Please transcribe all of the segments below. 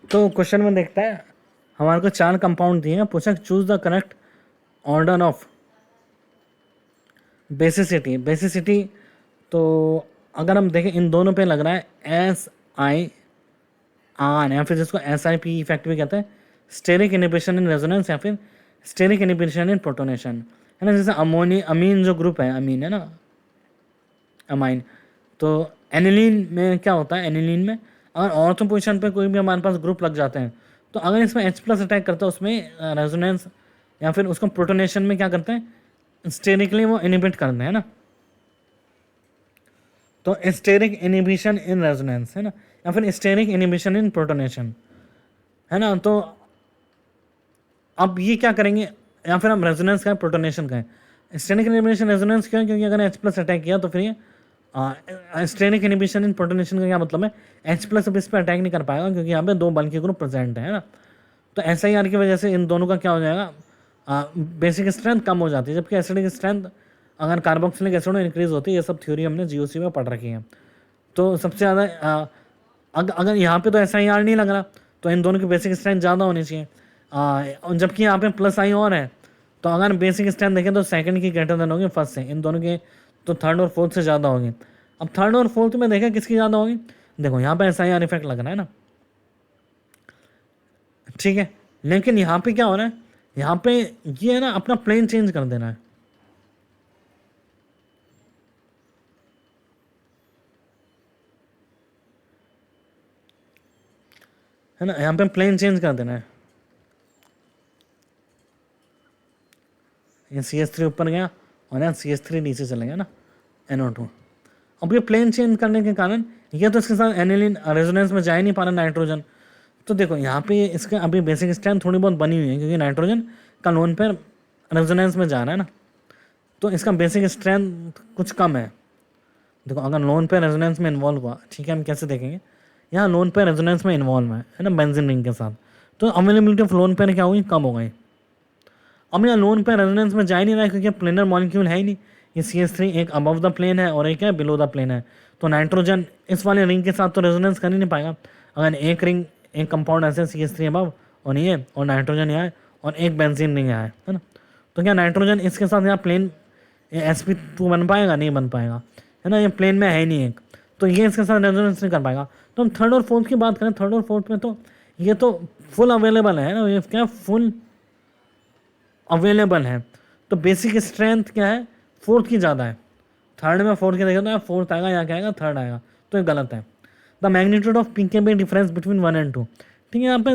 तो क्वेश्चन में देखता है हमारे को 4 कंपाउंड दिए हैं, पूछा choose the correct order of basicity. Basicity तो अगर हम देखें इन दोनों पे लग रहा है SI या फिर जिसको SIP इफेक्ट भी कहते हैं, स्टेरिक इनिबिशन इन रेजोनेंस या फिर स्टेरिक इनिबिशन इन प्रोटोनेशन, है ना। जैसे अमीन जो ग्रुप है, अमीन है ना, अमाइन, तो एनिलीन में क्या होता है, एनिलीन में अगर ऑर्थो पोजिशन पे कोई भी हमारे पास ग्रुप लग जाते हैं तो अगर इसमें H+ अटैक करता है उसमें रेजोनेंस या फिर उसको प्रोटोनेशन में क्या करते हैं, स्टेरिकली वो इनिबिट करते हैं ना। तो स्टेरिक इनिबिशन इन रेजोनेंस, है ना, या फिर स्टेरिक इनिबिशन इन प्रोटोनेशन, है ना। तो अब ये क्या करेंगे, या फिर हम रेजोनेंस का प्रोटोनेशन का है। स्टेरिक इनिबिशन रेजोनेंस क्यों, क्योंकि अगर H+ अटैक किया तो फिर ये स्टेरिक इनिबिशन इन प्रोटोनेशन का क्या मतलब है, H+ अब इस पर अटैक नहीं कर पाएगा क्योंकि यहाँ पे 2 बल के ग्रुप प्रेजेंट है ना। तो SIR की वजह से इन दोनों का क्या हो जाएगा, बेसिक स्ट्रेंथ कम हो जाती है, जबकि एसिडिक स्ट्रेंथ अगर कार्बोक्सिलिक एसिड में इंक्रीज होती है। ये सब थ्योरी हमने GOC में पढ़ रखी है। तो सबसे ज़्यादा अगर यहाँ पे तो SIR नहीं लग रहा तो इन दोनों की बेसिक स्ट्रेंथ ज़्यादा होनी चाहिए, जबकि यहाँ पे +I और है। तो अगर बेसिक स्ट्रेंथ देखें तो सेकंड की ग्रेटर देन होगी फर्स्ट से, इन दोनों के तो थर्ड और फोर्थ से ज़्यादा होगी। अब थर्ड और फोर्थ में देखें किसकी ज़्यादा होगी, देखो यहाँ पे SIR इफेक्ट लग रहा है ना, ठीक है। लेकिन यहाँ पे क्या हो रहा है, यहाँ पे ये है ना अपना प्लेन चेंज कर देना है ना, यहाँ पे प्लेन चेंज कर देना है। ये CH3 ऊपर गया और यहाँ CH3 नीचे चले गया ना, NO2। अब ये प्लेन चेंज करने के कारण ये तो इसके साथ एनिलीन रेजोनेंस में जा ही नहीं पा रहा नाइट्रोजन। तो देखो यहाँ पे इसका अभी बेसिक स्ट्रेंथ थोड़ी बहुत बनी हुई है क्योंकि नाइट्रोजन का लोन पेयर रेजोनेंस में जा रहा है ना, तो इसका बेसिक स्ट्रेंथ कुछ कम है। देखो अगर लोन पेयर रेजोनेंस में इन्वॉल्व हुआ, ठीक है, हम कैसे देखेंगे, यहाँ लोन पेयर रेजोनेंस में इन्वॉल्व है ना, बेंजीन रिंग के साथ, तो अवेलेबिलिटी ऑफ लोन पेयर क्या हुई, कम हो गई। अब यहाँ लोन पेयर रेजोनेंस में जा ही नहीं रहा है क्योंकि प्लेनर मॉलिक्यूल है ही नहीं। ये CH3 एक अबव द प्लेन है और एक है बिलो द प्लेन है, तो नाइट्रोजन इस वाले रिंग के साथ तो रेजोनेंस कर ही नहीं पाएगा। अगर एक रिंग, एक कंपाउंड ऐसे CH3 अबव और ये और नाइट्रोजन यहाँ है और एक बेंजीन रिंग यहाँ है ना, तो क्या नाइट्रोजन इसके साथ यहाँ प्लेन sp2 बन पाएगा, नहीं बन पाएगा, है ना। ये प्लेन में है ही नहीं एक, तो ये इसके साथ रेजोनेंस नहीं कर पाएगा। तो हम थर्ड और फोर्थ की बात करें, थर्ड और फोर्थ में तो ये तो फुल अवेलेबल है ना, ये क्या फुल अवेलेबल है। तो बेसिक स्ट्रेंथ क्या है, फोर्थ की ज़्यादा है। थर्ड में फोर्थ की देखें तो यहाँ फोर्थ आएगा, यहाँ क्या आएगा, थर्ड आएगा, तो ये गलत है। The magnitude of PKB difference between 1 and 2, ठीक है, यहाँ पे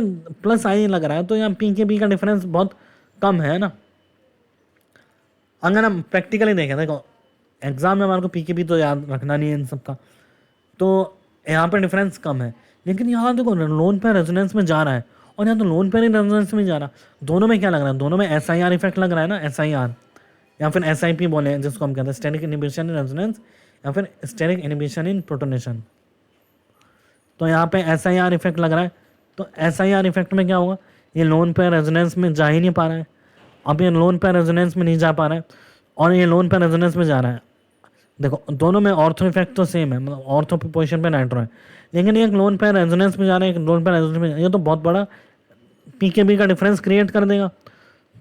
+I लग रहा है तो यहाँ PKB का डिफरेंस बहुत कम है ना। अगर हम प्रैक्टिकली देखें, देखो एग्जाम में हमारे को PKB तो याद रखना नहीं है इन सब का, तो यहाँ पर डिफरेंस कम है। लेकिन यहाँ देखो लोन पे रेजोनेंस में जा रहा है और यहाँ तो लोन पे नहीं रेजोनेंस में जा रहा। दोनों में क्या लग रहा है, दोनों में SIR इफेक्ट लग रहा है ना, SIR या फिर SIP बोले जिसको हम कहते हैं, स्टेरिक इनिबिशन इन रेजोनेंस या फिर स्टेरिक इनिबिशन इन प्रोटोनेशन। तो यहाँ पे SIR इफेक्ट लग रहा है, तो SIR इफेक्ट में क्या होगा, ये लोन पे रेजोनेंस में जा ही नहीं पा रहा है। अब ये लोन पे रेजोनेंस में नहीं जा पा रहा है और ये लोन पे रेजोनेंस में जा रहा है। देखो दोनों में ऑर्थो इफेक्ट तो सेम है, मतलब ऑर्थो पोजिशन पे नाइट्रो है, लेकिन एक लोन पे रेजोनेंस में जा रहा है, एक लोन पे रेजोनेंस में, ये तो बहुत बड़ा PKB का डिफरेंस क्रिएट कर देगा।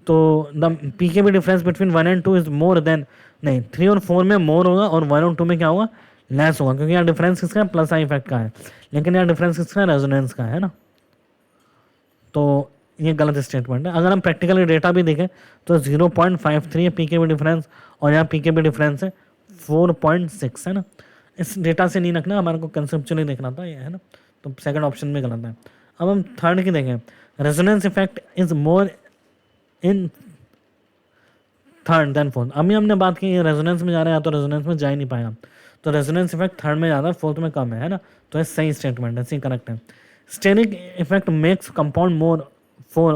तो the PKB difference between 1 and 2 is more than, नहीं 3 और 4 में मोर होगा और 1 और 2 में क्या होगा, लेस होगा, क्योंकि यहाँ डिफरेंस किसका है, +I इफेक्ट का है, लेकिन यहाँ डिफरेंस किसका है, रेजोनेंस का है ना। तो ये गलत स्टेटमेंट है। अगर हम प्रैक्टिकली डेटा भी देखें तो 0.53 है PKB डिफरेंस और यहाँ PKB डिफरेंस है 4.6, है ना। इस डेटा से नहीं रखना, हमारे को कंसेप्चुअली देखना था ये, है ना। तो सेकंड ऑप्शन में गलत है। अब हम थर्ड की देखें, resonance effect is more in third than fourth. अभी हमने बात की रेजोनेंस में जा रहा है, तो रेजोनेंस में जा ही नहीं पाएगा, तो रेजोनेंस इफेक्ट थर्ड में ज़्यादा है, फोर्थ में कम है ना। तो ये सही स्टेटमेंट है, सही करेक्ट है। Steric effect makes compound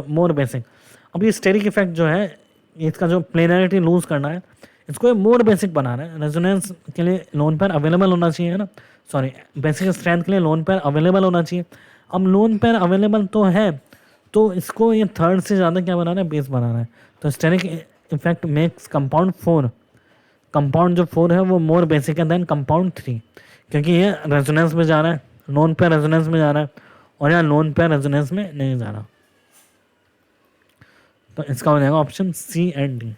more basic. अब ये स्टेरिक इफेक्ट जो है, इसका जो प्लेनरिटी लूज करना है, इसको मोर बेसिक बनाना है। रेजोनेंस के लिए लोन पेयर अवेलेबल होना चाहिए, है ना, सॉरी बेसिक स्ट्रेंथ के लिए लोन पेयर अवेलेबल होना चाहिए। अब लोन पेयर अवेलेबल तो है, तो इसको ये थर्ड से ज़्यादा क्या बनाना है, बेस बनाना है। तो steric effect makes compound 4, compound जो 4 है वो मोर बेसिक है देन कंपाउंड 3, क्योंकि ये रेजोनेंस में जा रहा है, लोन पेयर रेजोनेंस में जा रहा है और यहाँ लोन पेयर रेजोनेंस में नहीं जा रहा। तो इसका हो जाएगा ऑप्शन सी एंड डी।